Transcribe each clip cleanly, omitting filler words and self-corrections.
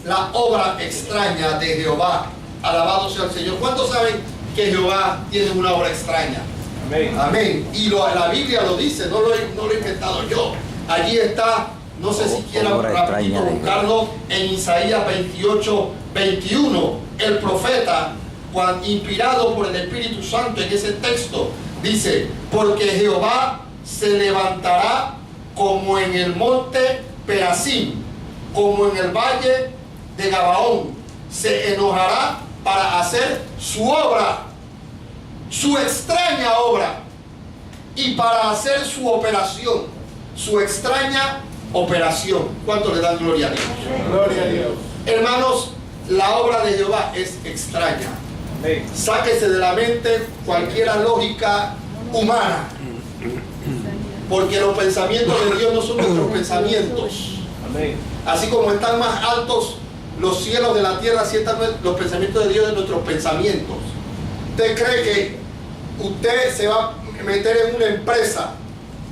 la obra extraña de Jehová. Alabado sea el Señor. ¿Cuántos saben que Jehová tiene una obra extraña? Amén. Amén. Y la Biblia lo dice, no lo he inventado yo. Allí está, no sé si quieran rapidito buscarlo, en Isaías 28, 21. El profeta, inspirado por el Espíritu Santo en ese texto, dice: porque Jehová se levantará como en el monte Perazim, como en el valle de Gabaón. Se enojará para hacer su obra, su extraña obra, y para hacer su operación, su extraña operación. ¿Cuánto le dan gloria a Dios? Gloria a Dios. Hermanos, la obra de Jehová es extraña. Amén. Sáquese de la mente cualquier lógica humana, porque los pensamientos de Dios no son nuestros pensamientos. Amén. Así como están más altos los cielos de la tierra, así están los pensamientos de Dios de nuestros pensamientos. ¿Usted cree que usted se va a meter en una empresa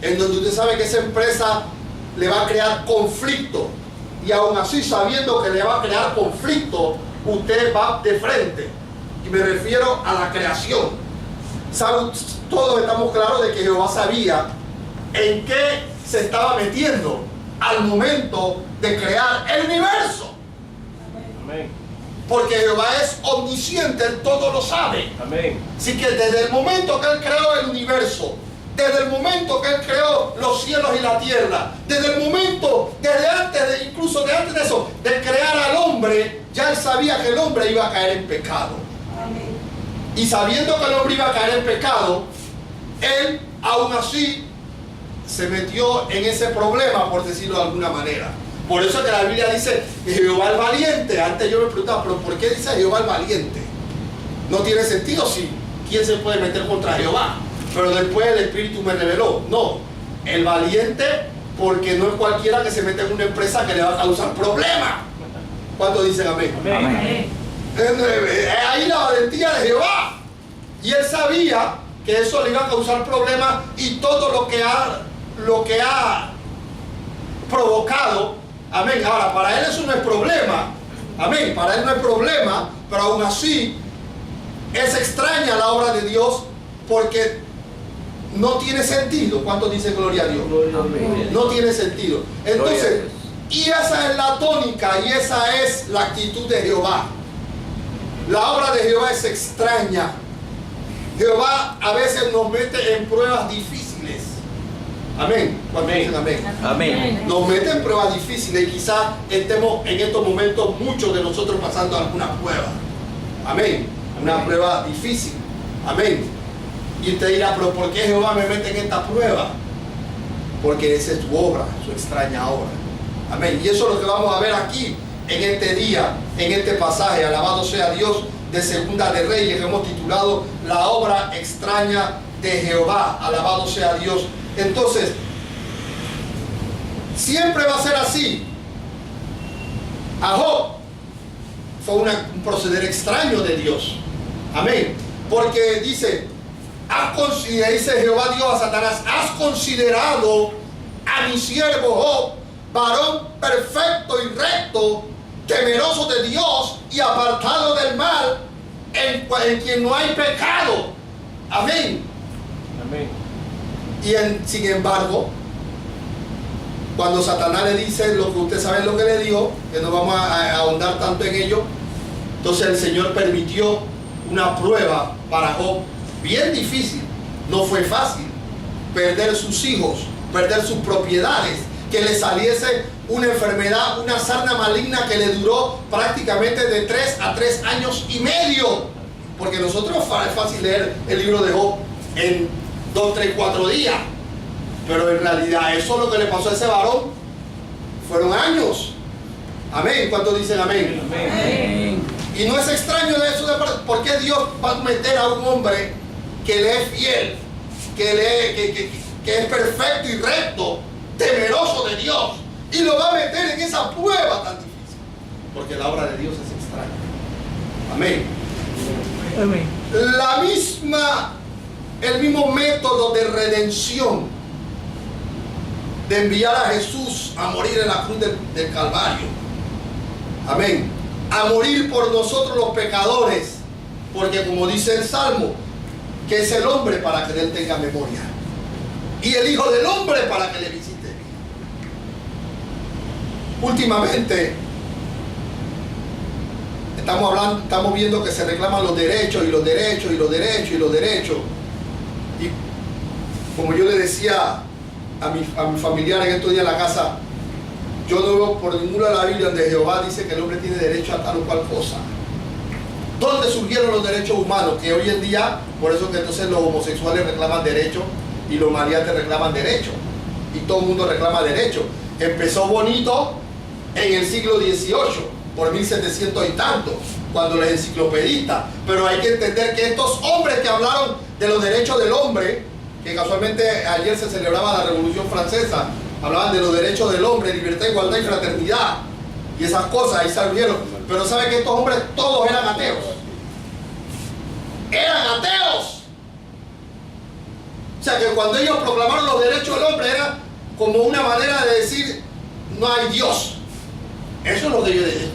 en donde usted sabe que esa empresa le va a crear conflicto, y aún así, sabiendo que le va a crear conflicto, usted va de frente? Y me refiero a la creación. ¿Saben? Todos estamos claros de que Jehová sabía en qué se estaba metiendo al momento de crear el universo. Amén. Porque Jehová es omnisciente, Él todo lo sabe. Amén. Así que desde el momento que Él creó el universo, desde el momento que Él creó los cielos y la tierra, desde el momento, incluso de antes de eso, de crear al hombre, ya Él sabía que el hombre iba a caer en pecado. Amén. Y sabiendo que el hombre iba a caer en pecado, Él aún así se metió en ese problema, por decirlo de alguna manera. Por eso es que la Biblia dice que Jehová el valiente. Antes yo me preguntaba, ¿pero por qué dice Jehová el valiente? No tiene sentido. Si ¿quién se puede meter contra Jehová? Pero después el Espíritu me reveló, no, el valiente, porque no es cualquiera que se mete en una empresa que le va a causar problemas. ¿Cuántos dicen amén? Amén. Ahí la valentía de Jehová. Y Él sabía que eso le iba a causar problemas, y todo lo que ha provocado. Amén. Ahora, para Él eso no es problema. Amén. Para Él no es problema, pero aún así es extraña la obra de Dios, porque no tiene sentido. ¿Cuántos dicen gloria a Dios? Amén. No tiene sentido. Entonces, y esa es la tónica, y esa es la actitud de Jehová. La obra de Jehová es extraña. Jehová a veces nos mete en pruebas difíciles. Amén. ¿Cuántos dicen amén? Amén. Nos mete en pruebas difíciles, y quizás estemos en estos momentos muchos de nosotros pasando alguna prueba. Amén. Una prueba difícil. Amén. Y usted dirá, ¿pero por qué Jehová me mete en esta prueba? Porque esa es su obra, su extraña obra. Amén. Y eso es lo que vamos a ver aquí en este día, en este pasaje. Alabado sea Dios, de Segunda de Reyes, que hemos titulado La obra extraña de Jehová. Alabado sea Dios. Entonces, siempre va a ser así. A Job fue un proceder extraño de Dios. Amén. Porque dice Jehová Dios a Satanás: has considerado a mi siervo Job, varón perfecto y recto, temeroso de Dios y apartado del mal, en quien no hay pecado. Amén. Amén. Y sin embargo, cuando Satanás le dice lo que usted sabe lo que le dijo, que no vamos a ahondar tanto en ello, entonces el Señor permitió una prueba para Job bien difícil. No fue fácil perder sus hijos, perder sus propiedades, que le saliese una enfermedad, una sarna maligna que le duró prácticamente de 3 a 3 años y medio. Porque nosotros es fácil leer el libro de Job en 2, 3, 4 días, pero en realidad eso lo que le pasó a ese varón fueron años. Amén. ¿Cuántos dicen amén? Amén. Y no es extraño de eso, ¿por qué Dios va a meter a un hombre que le es fiel, que es perfecto y recto, temeroso de Dios, y lo va a meter en esa prueba tan difícil? Porque la obra de Dios es extraña. Amén. Amén. El mismo método de redención, de enviar a Jesús a morir en la cruz del Calvario, Amén. A morir por nosotros los pecadores. Porque como dice el Salmo, que es el hombre para que de él tenga memoria. Y el Hijo del Hombre para que le visite. Últimamente, estamos viendo que se reclaman los derechos y los derechos y los derechos y los derechos. Y como yo le decía a mi familiar en estos días en la casa, yo no veo por ninguna de la Biblia donde Jehová dice que el hombre tiene derecho a tal o cual cosa. ¿Dónde surgieron los derechos humanos? Que hoy en día, por eso que entonces los homosexuales reclaman derechos y los maleantes reclaman derechos. Y todo el mundo reclama derechos. Empezó bonito en el siglo XVIII, por 1700 y tanto, cuando los enciclopedistas. Pero hay que entender que estos hombres que hablaron de los derechos del hombre, que casualmente ayer se celebraba la Revolución Francesa, hablaban de los derechos del hombre, libertad, igualdad y fraternidad. Y esas cosas ahí salieron. Pero ¿saben que estos hombres todos eran ateos? ¡Eran ateos! O sea que cuando ellos proclamaron los derechos del hombre era como una manera de decir no hay Dios. Eso es lo que yo dije.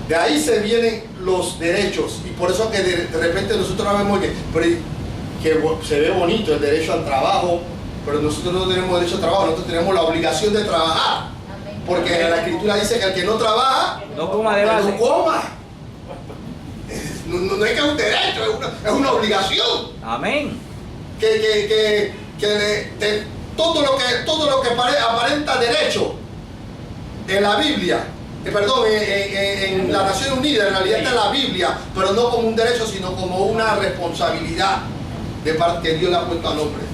De ahí se vienen los derechos. Y por eso que de repente nosotros vemos que se ve bonito el derecho al trabajo, pero nosotros no tenemos derecho al trabajo, nosotros tenemos la obligación de trabajar. Porque la Escritura dice que el que no trabaja, no coma de balde. No coma. No es que es un derecho, es una obligación. Amén. Todo lo que aparenta derecho en la Biblia, en la Nación Unida, en realidad está en la Biblia, pero no como un derecho, sino como una responsabilidad de parte que Dios le ha puesto al hombre.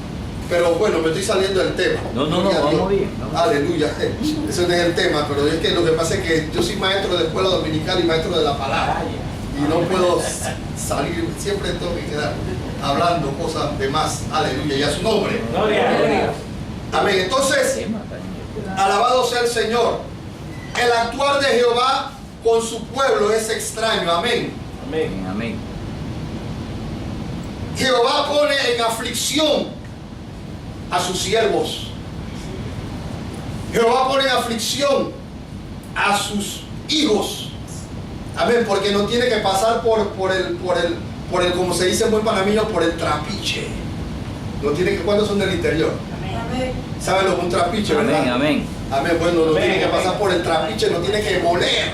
Pero bueno, me estoy saliendo del tema. No, vamos bien. Aleluya. Eso no es el tema, pero es que lo que pasa es que yo soy maestro de escuela dominical y maestro de la palabra. Y no puedo salir, siempre tengo que quedar hablando cosas de más. Aleluya, y a su nombre. Gloria. Amén. Entonces, alabado sea el Señor. El actuar de Jehová con su pueblo es extraño. Amén. Amén. Amén. Jehová pone en aflicción a sus siervos. Jehová pone en aflicción a sus hijos. Amén, porque no tiene que pasar por el, como se dice en buen panameño, por el trapiche. No tiene que, ¿cuándo son del interior? Amén. ¿Saben lo que es un trapiche, verdad? Amén, amén. Amén, bueno, no tiene que pasar por el trapiche, no tiene que moler.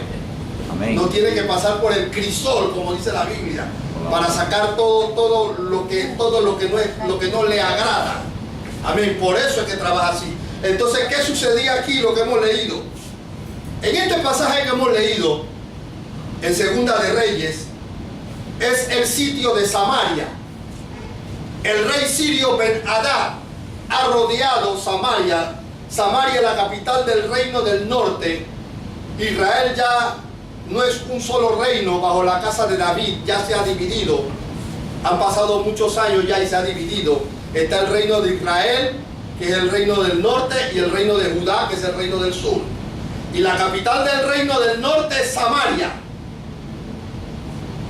Amén. No tiene que pasar por el crisol, como dice la Biblia, para sacar todo lo que no le agrada. Amén, por eso es que trabaja así. Entonces, ¿qué sucedía aquí? Lo que hemos leído. En este pasaje que hemos leído, en Segunda de Reyes, es el sitio de Samaria. El rey sirio Ben-Hadad ha rodeado Samaria. Samaria es la capital del reino del norte. Israel ya no es un solo reino bajo la casa de David, ya se ha dividido. Han pasado muchos años ya y se ha dividido. Está el reino de Israel, que es el reino del norte, y el reino de Judá, que es el reino del sur. Y la capital del reino del norte es Samaria.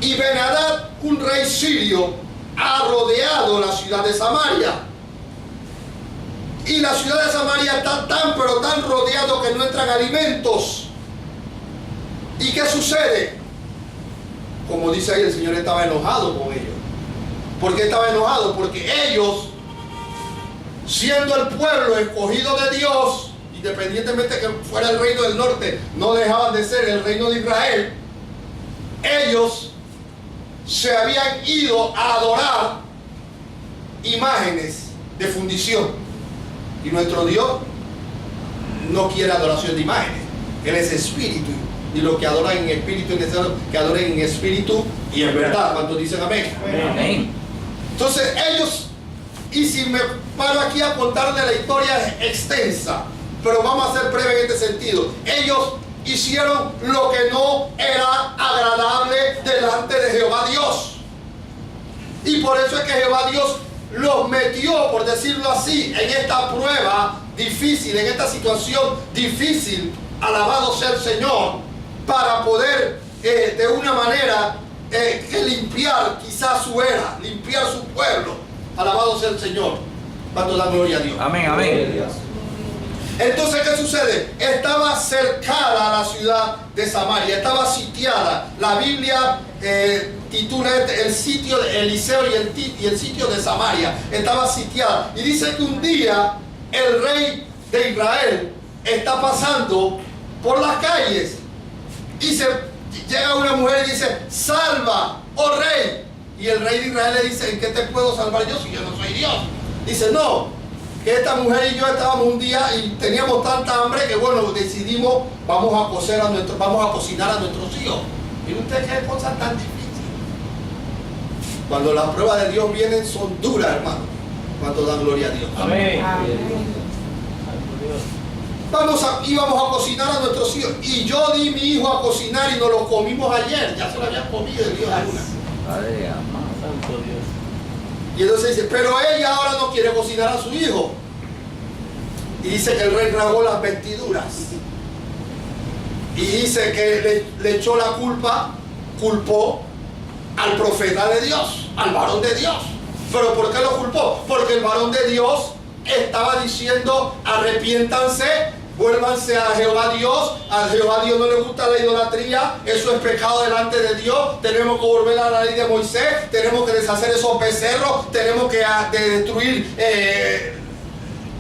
Y Ben-Hadad, un rey sirio, ha rodeado la ciudad de Samaria. Y la ciudad de Samaria está pero tan rodeado que no entran alimentos. ¿Y qué sucede? Como dice ahí, el Señor estaba enojado con ellos. ¿Por qué estaba enojado? Porque ellos, siendo el pueblo escogido de Dios, independientemente que fuera el reino del norte, no dejaban de ser el reino de Israel. Ellos se habían ido a adorar imágenes de fundición. Y nuestro Dios no quiere adoración de imágenes. Él es espíritu. Y los que adoran en espíritu es necesario que adoren en espíritu y en verdad. ¿Cuántos dicen amén? Amén. Entonces ellos, y si me paro aquí a contarle la historia es extensa, pero vamos a ser breve en este sentido. Ellos hicieron lo que no era agradable delante de Jehová Dios. Y por eso es que Jehová Dios los metió, por decirlo así, en esta prueba difícil, en esta situación difícil, alabado sea el Señor, para poder de una manera limpiar quizás su era, limpiar su pueblo. Alabado sea el Señor. ¿Cuánto da gloria a Dios? Amén, amén. Entonces, ¿qué sucede? Estaba cercada a la ciudad de Samaria, estaba sitiada. La Biblia titula el sitio de Eliseo y el sitio de Samaria. Estaba sitiada. Y dice que un día el rey de Israel está pasando por las calles y llega una mujer y dice: salva, oh rey. Y el rey de Israel le dice: ¿en qué te puedo salvar yo si yo no soy Dios? Dice: no, que esta mujer y yo estábamos un día y teníamos tanta hambre que bueno, decidimos vamos a cocinar a nuestros hijos. Y usted, qué cosa tan difícil. Cuando las pruebas de Dios vienen son duras, hermano, cuando dan gloria a Dios. Amén. Íbamos a cocinar a nuestros hijos. Y yo di mi hijo a cocinar y nos lo comimos ayer. Ya se lo habían comido el Dios de una. Padre amado. Santo Dios. Y entonces dice: pero ella ahora no quiere cocinar a su hijo. Y dice que el rey rasgó las vestiduras. Y dice que le echó la culpó al profeta de Dios, al varón de Dios. ¿Pero por qué lo culpó? Porque el varón de Dios estaba diciendo: arrepiéntanse, vuélvanse a Jehová Dios. A Jehová Dios no le gusta la idolatría, eso es pecado delante de Dios. Tenemos que volver a la ley de Moisés, tenemos que deshacer esos becerros, tenemos que destruir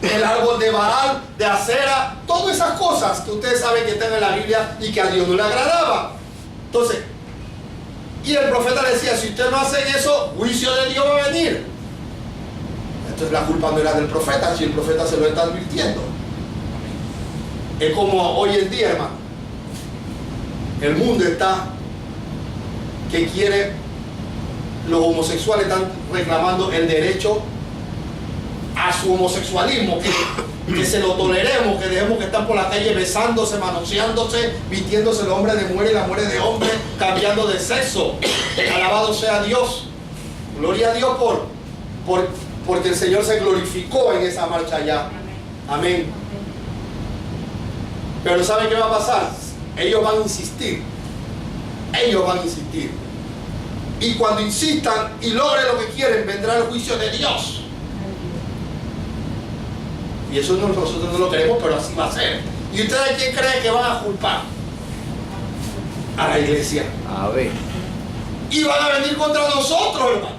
el árbol de Baal, de Acera, todas esas cosas que ustedes saben que están en la Biblia y que a Dios no le agradaban. Entonces, y el profeta decía: si ustedes no hacen eso, juicio de Dios va a venir. Entonces la culpa no era del profeta, si el profeta se lo está advirtiendo. Es como hoy en día, hermano. El mundo está que quiere, los homosexuales están reclamando el derecho a su homosexualismo, que se lo toleremos, que dejemos que están por la calle besándose, manoseándose, vistiéndose el hombre de mujer y la mujer de hombre, cambiando de sexo. Alabado sea Dios. Gloria a Dios porque el Señor se glorificó en esa marcha allá. Amén. Pero ¿saben qué va a pasar? Ellos van a insistir. Ellos van a insistir. Y cuando insistan y logren lo que quieren, vendrá el juicio de Dios. Y eso nosotros no lo queremos, pero así va a ser. ¿Y ustedes quién creen que van a culpar? A la iglesia. A ver. Y van a venir contra nosotros, hermano.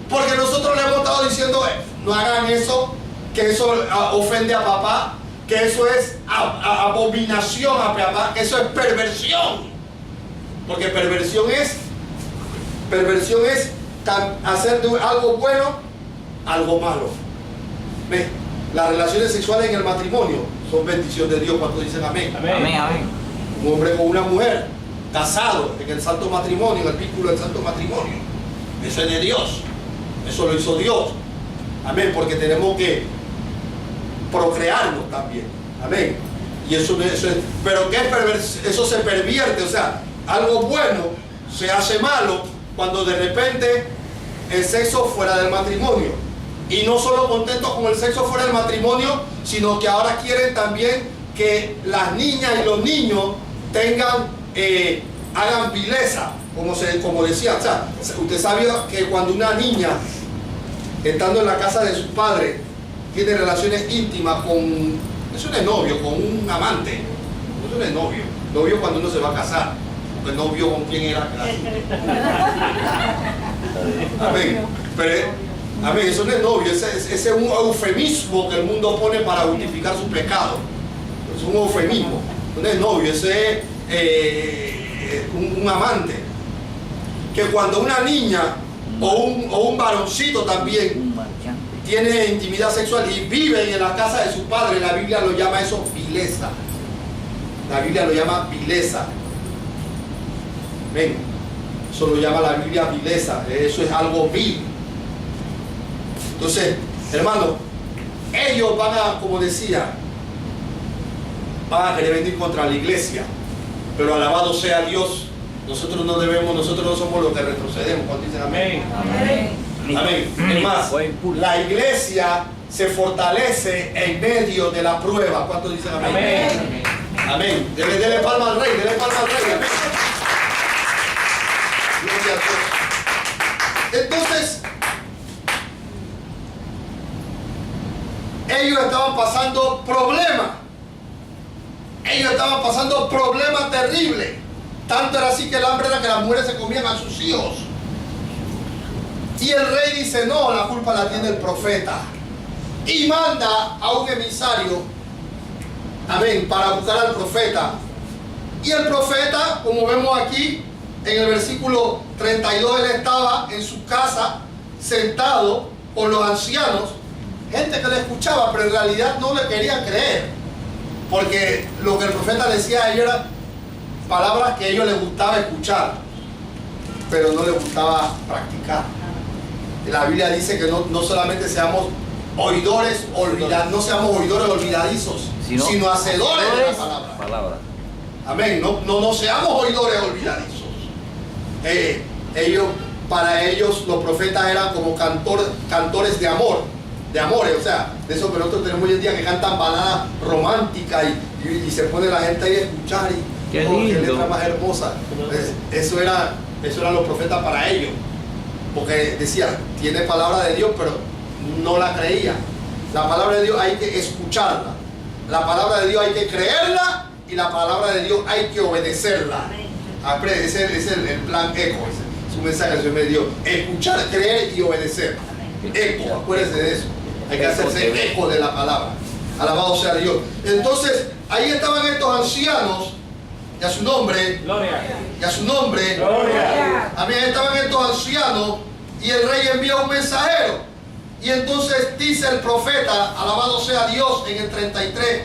Porque nosotros le hemos estado diciendo: no hagan eso, que eso ofende a papá, que eso es abominación a papá, que eso es perversión. Porque perversión es hacer de algo bueno algo malo. ¿Ves? Las relaciones sexuales en el matrimonio son bendición de Dios. Cuando dicen amén. Amén. Amén, amén. Un hombre con una mujer, casado en el santo matrimonio, en el vínculo del santo matrimonio, eso es de Dios. Eso lo hizo Dios. Amén. Porque tenemos que procrearnos también. Amén. Y eso es, pero ¿qué es eso? Se pervierte. O sea, algo bueno se hace malo cuando de repente el sexo fuera del matrimonio. Y no solo contentos con el sexo fuera del matrimonio, sino que ahora quieren también que las niñas y los niños hagan vileza, como decía. O sea, usted sabía que cuando una niña, estando en la casa de su padre, tiene relaciones íntimas con, eso no es novio, con un amante, eso no es novio. Novio cuando uno se va a casar, porque novio con quién era. Amén. Pero amén, eso no es novio, ese es un eufemismo que el mundo pone para justificar su pecado. Es un eufemismo, no es novio, ese es un amante. Que cuando una niña o un varoncito también tiene intimidad sexual y vive en la casa de su padre, la Biblia lo llama eso vileza. La Biblia lo llama vileza. Amén. Eso lo llama la Biblia vileza, eso es algo vil. Entonces, hermano, ellos van a, como decía, van a querer venir contra la iglesia, pero alabado sea Dios, nosotros no somos los que retrocedemos. Cuando dicen amén. Amén. Amén. Es más, la iglesia se fortalece en medio de la prueba. ¿Cuántos dicen amén? Amén. Amén. Dele palma al rey, dele palma al rey. Amén. Gloria a Dios. Entonces, ellos estaban pasando problemas. Ellos estaban pasando problemas terribles. Tanto era así que el hambre era que las mujeres se comían a sus hijos. Y el rey dice, no, la culpa la tiene el profeta. Y manda a un emisario, amén, para buscar al profeta. Y el profeta, como vemos aquí, en el versículo 32, él estaba en su casa, sentado con los ancianos, gente que le escuchaba, pero en realidad no le querían creer. Porque lo que el profeta decía a ellos eran palabras que a ellos les gustaba escuchar, pero no les gustaba practicar. La Biblia dice que no solamente seamos oidores no seamos oidores olvidadizos, sino hacedores de la palabra. Amén. No seamos oidores olvidadizos. Para ellos los profetas eran como cantores de amores, o sea, de eso que nosotros tenemos hoy en día, que cantan baladas románticas y se pone la gente ahí a escuchar y qué qué lindo, letra más hermosa. Eso eran los profetas para ellos, porque decían, tiene palabra de Dios, pero no la creía. La palabra de Dios hay que escucharla, la palabra de Dios hay que creerla y la palabra de Dios hay que obedecerla. Ese es el plan ECO, es un mensaje que el Señor me dio: escuchar, creer y obedecer. ECO, acuérdense de eso. Hay que hacerse eco de la palabra. Alabado sea Dios. Entonces, ahí estaban estos ancianos, y a su nombre, Gloria. y a su nombre, Gloria. amén, estaban estos ancianos, y el rey envía un mensajero. Y entonces dice el profeta, alabado sea Dios, en el 33,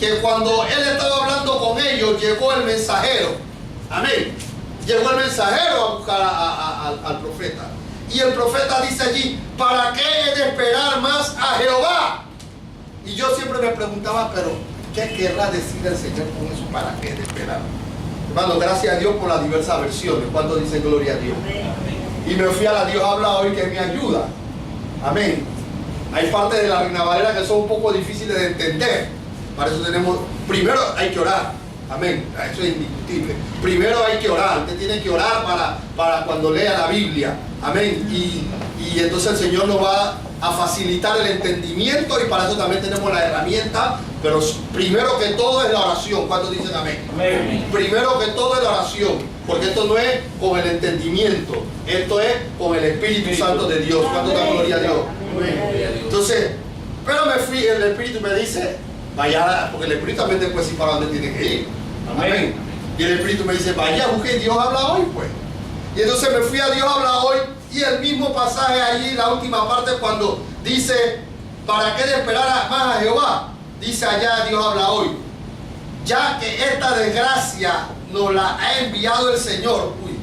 que cuando él estaba hablando con ellos, llegó el mensajero. Amén. Llegó el mensajero a buscar al profeta. Y el profeta dice allí, ¿para qué he de esperar más a Jehová? Y yo siempre me preguntaba, pero ¿qué querrá decir el Señor con eso? ¿Para qué he de esperar? Hermano, gracias a Dios por las diversas versiones. ¿Cuánto dicen gloria a Dios? Y me fui a la Dios habla hoy, que me ayuda. Amén. Hay partes de la Reina Valera que son un poco difíciles de entender. Para eso primero hay que orar. Amén, eso es indiscutible. Primero hay que orar, usted tiene que orar para cuando lea la Biblia. Amén. Y entonces el Señor nos va a facilitar el entendimiento, y para eso también tenemos la herramienta. Pero primero que todo es la oración. ¿Cuántos dicen amén? Amén. Primero que todo es la oración, porque esto no es con el entendimiento, esto es con el Espíritu Santo de Dios. ¿Cuánto da gloria a Dios? Amén. Entonces, pero me fui, el Espíritu me dice, vaya, porque el Espíritu también te puede decir para dónde tiene que ir. Amén. Y el Espíritu me dice, vaya, busque, Dios habla hoy, pues. Y entonces me fui a Dios habla hoy, y el mismo pasaje allí, la última parte, cuando dice, ¿para qué de esperar más a Jehová? Dice allá, Dios habla hoy, ya que esta desgracia nos la ha enviado el Señor. Uy,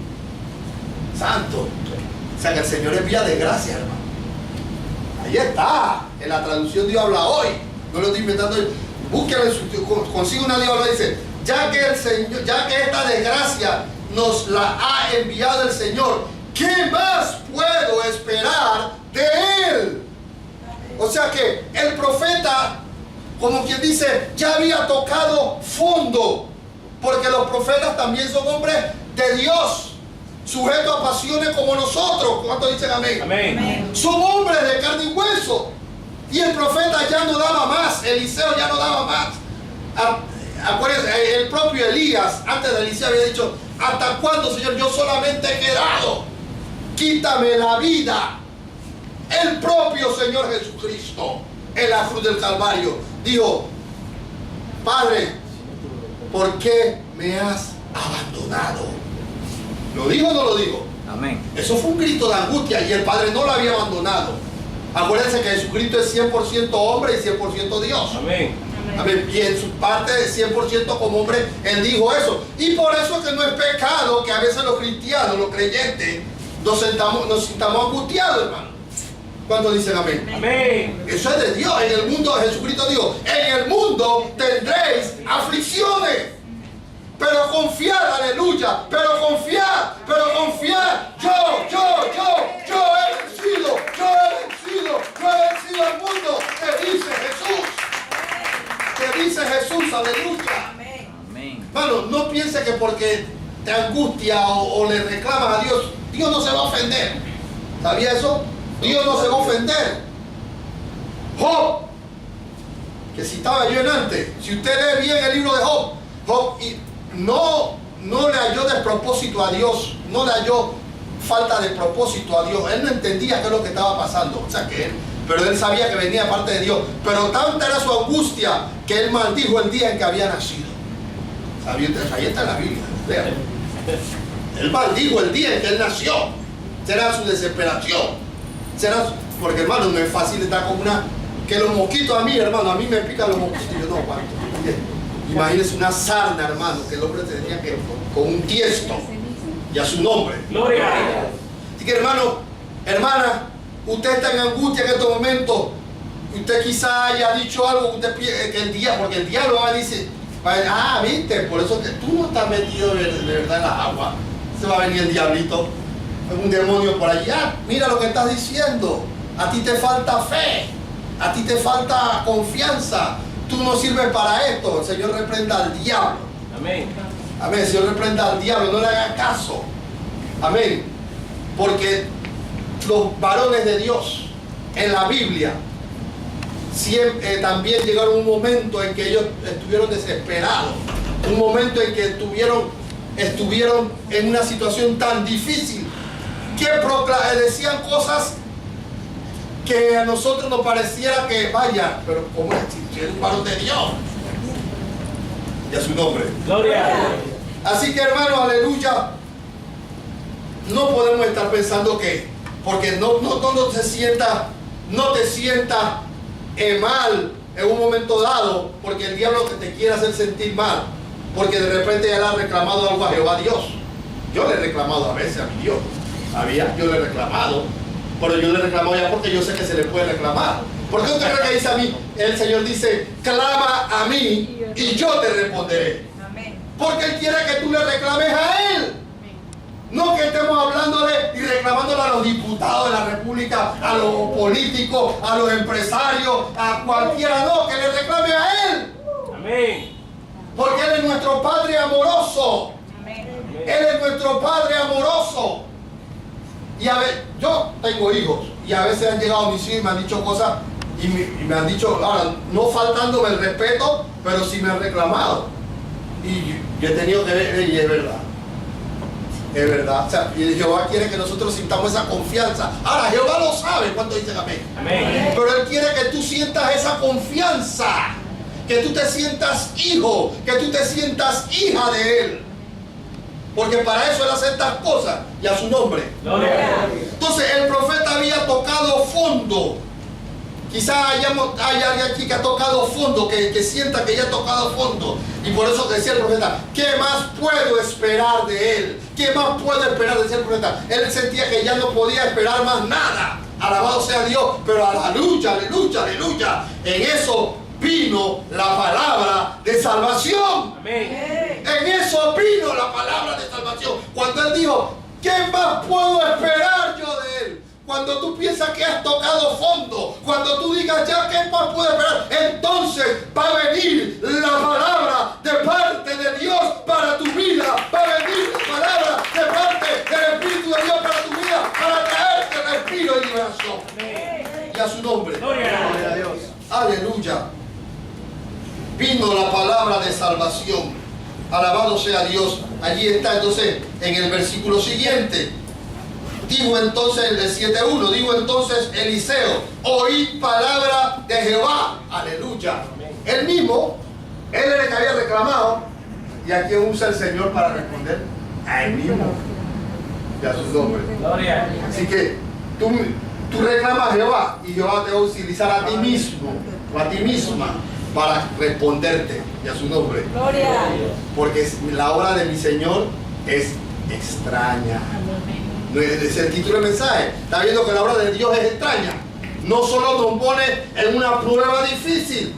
santo. O sea que el Señor envía desgracia, hermano. Ahí está, en la traducción Dios habla hoy. No lo estoy inventando yo. Búsquelo, consigue una Dios habla, dice, ya que esta desgracia nos la ha enviado el Señor, ¿qué más puedo esperar de Él? O sea que el profeta, como quien dice, ya había tocado fondo, porque los profetas también son hombres de Dios, sujetos a pasiones como nosotros. ¿Cuántos dicen amén? Amén. Son hombres de carne y hueso. Y el profeta ya no daba más, Eliseo ya no daba más. Acuérdense, el propio Elías, antes de Eliseo, había dicho, ¿hasta cuándo, Señor? Yo solamente he quedado. Quítame la vida. El propio Señor Jesucristo, en la cruz del Calvario, dijo, Padre, ¿por qué me has abandonado? ¿Lo dijo o no lo dijo? amén. Eso fue un grito de angustia, y el Padre no lo había abandonado. Acuérdense que Jesucristo es 100% hombre y 100% Dios. Amén. Amén. Y en su parte de 100% como hombre, Él dijo eso. Y por eso es que no es pecado que a veces los cristianos, los creyentes, nos sintamos angustiados, hermano. ¿Cuántos dicen amén? Amén. Eso es de Dios. En el mundo, Jesucristo dijo, en el mundo tendréis aflicciones. Pero confiad, aleluya. Pero confiad. Yo he vencido al mundo. Te dice Jesús, aleluya. Amén. Hermano, no piense que porque te angustia o le reclamas a Dios, Dios no se va a ofender. ¿Sabía eso? Dios no se va a ofender. Job que citaba yo en antes. Si usted lee bien el libro de Job, Job no le halló despropósito a Dios, no le halló falta de propósito a Dios. Él no entendía qué es lo que estaba pasando, o sea que pero él sabía que venía de parte de Dios. Pero tanta era su angustia que él maldijo el día en que había nacido. Ahí está en la Biblia, vean. Él maldijo el día en que él nació. Será su desesperación. Porque hermano, no es fácil estar con que los mosquitos a mí, hermano, a mí me pican los mosquitos y yo no aguanto. Imagínense una sarna, hermano, que el hombre tenía que con un tiesto y a su nombre. Gloria a Dios. Así que hermano, hermana, usted está en angustia en estos momentos. Usted quizá haya dicho algo que porque el diablo va a decir, viste, por eso que tú no estás metido de verdad en las aguas. Se va a venir el diablito, un demonio por allá. Mira lo que estás diciendo. A ti te falta fe, a ti te falta confianza. Tú no sirves para esto. El Señor reprenda al diablo. Amén. Amén. El Señor reprenda al diablo. No le haga caso. Amén. Porque los varones de Dios en la Biblia siempre, también llegaron un momento en que ellos estuvieron desesperados. Un momento en que estuvieron en una situación tan difícil que decían cosas que a nosotros nos pareciera que vaya, pero como es un varón de Dios y a su nombre. Gloria a Dios. Así que hermano, aleluya, no podemos estar pensando que porque no te sienta mal en un momento dado, porque el diablo te quiere hacer sentir mal, porque de repente ya le ha reclamado algo a Jehová Dios. Yo le he reclamado a veces a mi Dios, yo le he reclamado, pero yo le he reclamado ya porque yo sé que se le puede reclamar. ¿Por qué usted cree que dice a mí? El Señor dice, clama a mí y yo te responderé. Porque Él quiere que tú le reclames a Él. No que estemos hablándole y reclamándole a los diputados de la República, a los políticos, a los empresarios, a cualquiera, no, que le reclame a Él. Amén. Porque Él es nuestro Padre amoroso. Él es nuestro Padre amoroso. Y a ver, yo tengo hijos y a veces han llegado mis hijos y me han dicho cosas y me han dicho, ahora, no faltándome el respeto, pero sí me han reclamado. Y yo he tenido que ver, y es verdad. Es verdad. O sea, y Jehová quiere que nosotros sintamos esa confianza. Ahora, Jehová lo sabe. ¿Cuánto dicen amén? Amén. Pero Él quiere que tú sientas esa confianza. Que tú te sientas hijo. Que tú te sientas hija de Él. Porque para eso Él hace estas cosas. Y a su nombre. Gloria a Dios. Entonces, el profeta había tocado fondo. Quizá hay alguien aquí que ha tocado fondo, que sienta que ya ha tocado fondo. Y por eso decía el profeta, ¿qué más puedo esperar de Él? ¿Qué más puedo esperar? Decía el profeta. Él sentía que ya no podía esperar más nada. Alabado sea Dios. Pero aleluya, aleluya, aleluya. En eso vino la palabra de salvación. Amén. En eso vino la palabra de salvación. Cuando Él dijo, ¿qué más puedo esperar yo de Él? Cuando tú piensas que has tocado fondo, cuando tú digas ya qué más puedo esperar, entonces va a venir la palabra de parte de Dios para tu vida. Va a venir la palabra de parte del Espíritu de Dios para tu vida, para traerte respiro y liberación. Amén. Y a su nombre. Gloria a Dios. Aleluya. Vino la palabra de salvación. Alabado sea Dios. Allí está entonces en el versículo siguiente. Digo entonces, el 7:1, digo entonces Eliseo, oí palabra de Jehová. Aleluya. Él mismo, él era el que había reclamado. ¿Y a quién usa el Señor para responder? A él mismo. Y a su nombre. Gloria a Dios. Así que tú reclamas a Jehová y Jehová te va a utilizar a ti mismo o a ti misma para responderte y a su nombre. Gloria. Porque la obra de mi Señor es extraña. Es el título del mensaje. Está viendo que la obra de Dios es extraña. No solo nos pone en una prueba difícil,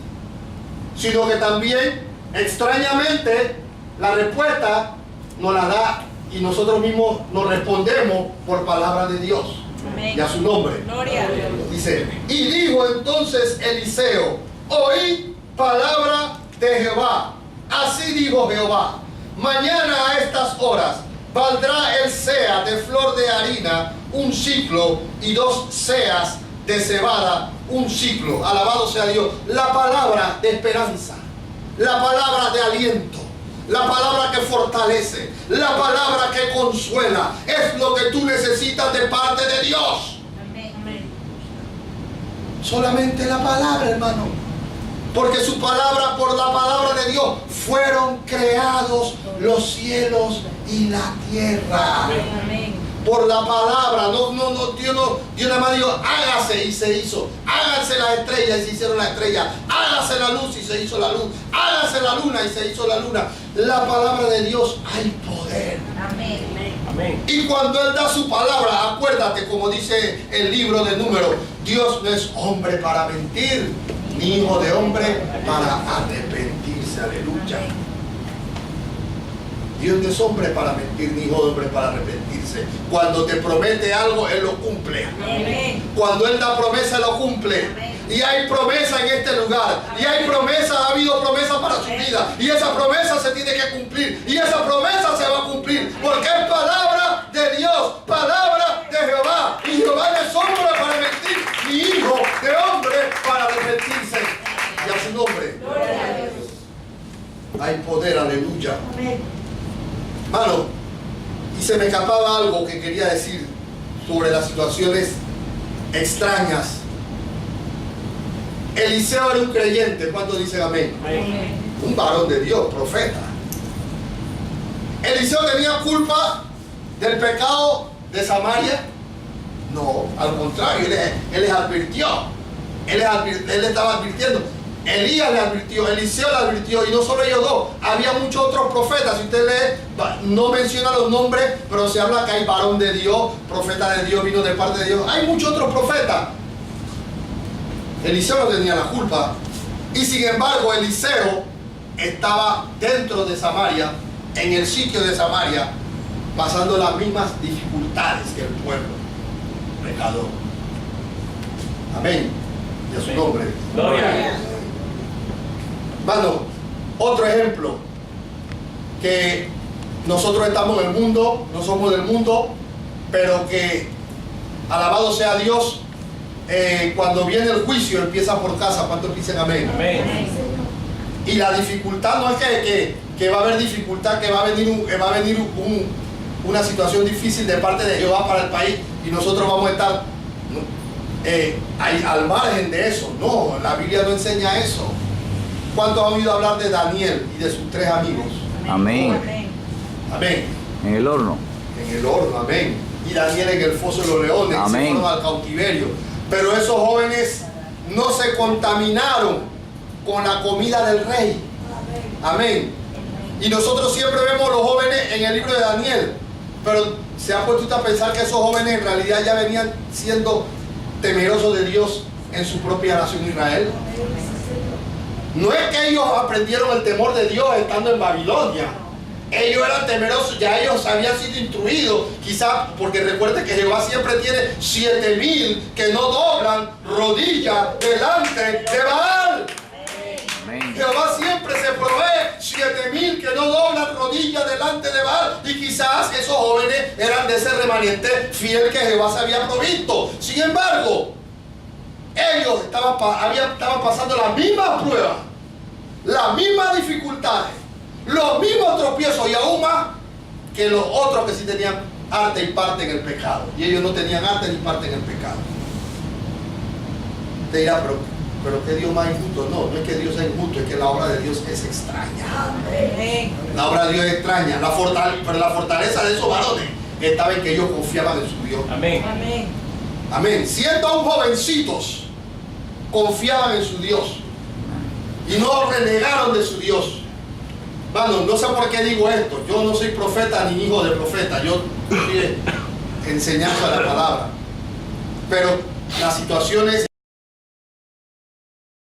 sino que también extrañamente la respuesta nos la da y nosotros mismos nos respondemos por palabra de Dios. Amén. Y a su nombre. Gloria. Dice, y dijo entonces Eliseo, oí palabra de Jehová. Así dijo Jehová, mañana a estas horas valdrá el sea de flor de harina 1 siclo y 2 seas de cebada un ciclo. Alabado sea Dios. La palabra de esperanza, la palabra de aliento, la palabra que fortalece, la palabra que consuela, es lo que tú necesitas de parte de Dios. Solamente la palabra, hermano. Porque su palabra, por la palabra de Dios, fueron creados los cielos y la tierra. Por la palabra. Dios nada más dijo, hágase y se hizo. Háganse las estrellas y se hicieron las estrellas. Hágase la luz y se hizo la luz. Hágase la luna y se hizo la luna. La palabra de Dios, hay poder. Amén. Y cuando Él da su palabra, acuérdate, como dice el libro de Números, Dios no es hombre para mentir, ni hijo de hombre para arrepentirse. Aleluya. Dios no es hombre para mentir, ni hijo de hombre para arrepentirse. Cuando te promete algo, Él lo cumple. Cuando Él da promesa, Él lo cumple. Y hay promesa en este lugar. Y hay promesa, ha habido promesa para su vida. Y esa promesa se tiene que cumplir. Y esa promesa se va a cumplir. Porque es palabra de Dios, palabra de Jehová. Y Jehová no es hombre para mentir, ni hijo de hombre para arrepentirse. Y a su nombre hay poder, aleluya. Hermano, y se me escapaba algo que quería decir sobre las situaciones extrañas. Eliseo era un creyente. ¿Cuántos dicen amén? Un varón de Dios, profeta. ¿Eliseo tenía culpa del pecado de Samaria? No, al contrario, él les advirtió. Él estaba advirtiendo. Elías le advirtió, Eliseo le advirtió, y no solo ellos dos, había muchos otros profetas. Si usted lee, no menciona los nombres, pero se habla que hay varón de Dios, profeta de Dios, vino de parte de Dios. Hay muchos otros profetas. Eliseo no tenía la culpa. Y sin embargo, Eliseo estaba dentro de Samaria, en el sitio de Samaria, pasando las mismas dificultades que el pueblo pecador. Amén. Y a su nombre. Gloria. Hermano, otro ejemplo, que nosotros estamos en el mundo, no somos del mundo, pero que, alabado sea Dios, cuando viene el juicio empieza por casa. ¿Cuántos dicen amén? Amén. Y la dificultad no es que va a haber dificultad, que va a venir una situación difícil de parte de Jehová para el país y nosotros vamos a estar al margen de eso. No, la Biblia no enseña eso. ¿Cuántos han oído hablar de Daniel y de sus 3 amigos? Amén. Amén. En el horno. En el horno, amén. Y Daniel en el foso de los leones, amén. se fueron al cautiverio. Pero esos jóvenes no se contaminaron con la comida del rey. Amén. Y nosotros siempre vemos a los jóvenes en el libro de Daniel, pero se ha puesto usted a pensar que esos jóvenes en realidad ya venían siendo temerosos de Dios en su propia nación Israel. No es que ellos aprendieron el temor de Dios estando en Babilonia. Ellos eran temerosos, ya ellos habían sido instruidos, quizás porque recuerde que Jehová siempre tiene 7,000 que no doblan rodilla delante de Baal. Amén. Jehová siempre se provee 7,000 que no doblan rodillas delante de Baal. Y quizás esos jóvenes eran de ese remanente fiel que Jehová se había provisto. Sin embargo, ellos estaban pasando las mismas pruebas, las mismas dificultades, los mismos tropiezos y aún más que los otros que sí tenían arte y parte en el pecado. Y ellos no tenían arte ni parte en el pecado. Te dirá, pero ¿qué Dios más injusto? No, no es que Dios sea injusto, es que la obra de Dios es extraña. La obra de Dios es extraña. Pero la fortaleza de esos varones estaba en que ellos confiaban en su Dios. Amén. Amén. Siendo aún jovencitos, confiaban en su Dios y no renegaron de su Dios. Bueno, no sé por qué digo esto. Yo no soy profeta ni hijo de profeta. Yo estoy enseñando la palabra. Pero las situaciones